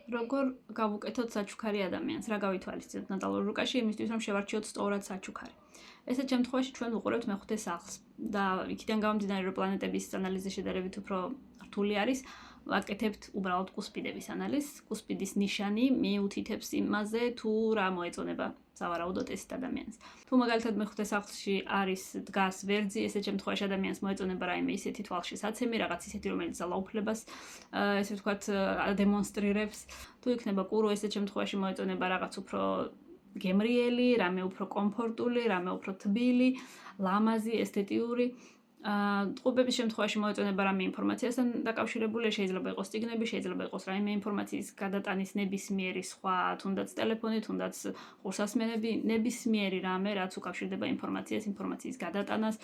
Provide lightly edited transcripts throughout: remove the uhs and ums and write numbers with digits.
როგორ გავუკეთოთ საჩუქარი ადამიანს, რა გავითვალისწინოთ ნატალურ რუკაში, იმისთვის რომ შევარჩიოთ სწორად საჩუქარი. ესეთ შემთხვევაში ჩვენ ვუყურებთ მეხუთე სახლს და იქიდან გამომდინარე, რომ პლანეტების ანალიზი შედარებით უფრო რთული არის, ვაკეთებთ უბრალოდ კუსპიდების ანალიზს. კუსპიდის ნიშანი მიუთითებს იმაზე, თუ რა მოეწონება სავარაუდოდ ესეთ ადამიანს. თუ მაგალითად მეხუთე სახლში დგას ვერძი, ესეთ შემთხვევაში ადამიანს მოეწონება რაიმე ისეთი თვალში საცემი, რაღაც ისეთი, რომელიც ძალაუფლებას ესე ვთქვათ დემონსტრირებს. თუ იქნება კურო, ესეთ შემთხვევაში მოეწონება რაღაც უფრო გემრიელი, რამე უფრო კომფორტული, რამე უფრო თბილი, ლამაზი, ესთეტიური. ტყუპების შემთხვევაში მოეწონება რამე ინფორმაციასთან დაკავშირებული, შეიძლება იყოს წიგნები, შეიძლება იყოს რაიმე ინფორმაციის გადატანის ნებისმიერი სხვა, თუნდაც ტელეფონი, თუნდაც ხურსასმენები, ნებისმიერი რამე, რაც უკავშირდება ინფორმაციის გადატანას.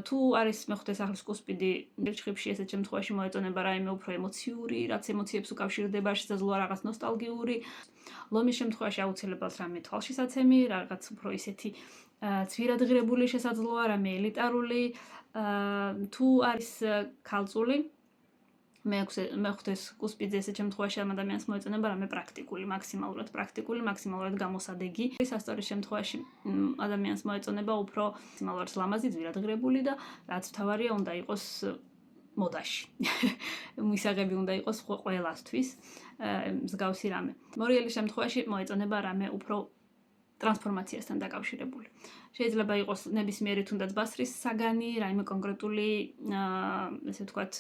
თუ არის მეხუთე სახლის კუსპიდი ჩხიბში, ესეთ შემთხვევაში მოეწონება რაიმე უფრო ემოციური, რაც ემოციებს უკავშირდება, შესაძლოა რაღაც ნოსტალგიური. ლომის შემთხვევაში აუცილებლად რამე თვალშისაცემი, რაღაც უფრო ისეთი ცვირადღირებული შესაძლოა, რამე ელიტარული. თუ არის ქალწული, მეხუთეს კუსპიდზე ესეთ შემთხვევაში ამ ადამიანს მოეწონება რამე პრაქტიკული, მაქსიმალურად გამოსადეგი. სასწორის შემთხვევაში ადამიანს მოეწონება უფრო მაქსიმალურად ლამაზი, ძვირადღირებული და რაც მთავარია, უნდა იყოს მოდაში. მისაღები უნდა იყოს ყველასთვის, მსგავსი რამე. მორიელის შემთხვევაში მოეწონება რამე უფრო ტრანსფორმაციასთან დაკავშირებული. შეიძლება იყოს ნებისმიერი თუნდაც ბასრის საგანი, რაიმე კონკრეტული, ესე ვთქვათ,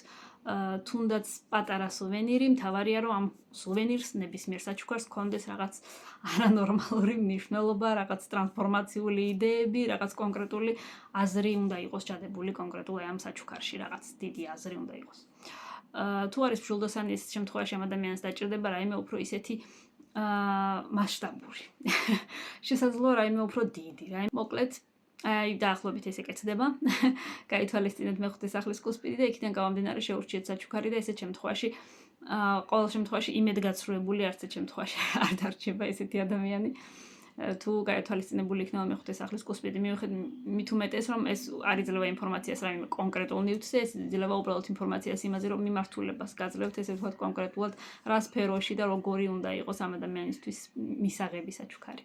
თუნდაც პატარა სუვენირი, მთავარია რომ ამ სუვენირს ნებისმიერ საჩუქარს ჰქონდეს რაღაც არანორმალური მნიშვნელობა, რაღაც ტრანსფორმაციული იდეები, რაღაც კონკრეტული აზრი უნდა იყოს ჩადებული კონკრეტულ ამ საჩუქარში, რაღაც დიდი აზრი უნდა იყოს. თუ არის მშვილდოსანი, ეს შემთხვევაში ამ ადამიანს დაჭირდება რაიმე უფრო ისეთი მასშტაბური. შესაძლოა რაიმე უფრო დიდი, მოკლედ დაახლოებით ესე კეთდება. გაითვალისწინეთ მეხუთე სახლის კუსპიდი და იქიდან გამომდინარე შეურჩიეთ საჩუქარი და ესეთ შემთხვევაში ყოველ შემთხვევაში იმედგაცრუებული არც ერთ შემთხვევაში არ დარჩება ესეთი ადამიანი. თუ გაითვალისწინებული იქნება მეხუთე სახლის კუსპიდი, მით უმეტეს რომ ეს არ იძლევა ინფორმაციას რაიმე კონკრეტულ ნივთზე, ეს იძლევა უბრალოდ ინფორმაციას იმაზე, რომ მიმართულებას გაძლევთ, ესე ვთქვათ კონკრეტულად რა სფეროში და როგორი უნდა იყოს ამ ადამიანისთვის მისაღები საჩუქარი.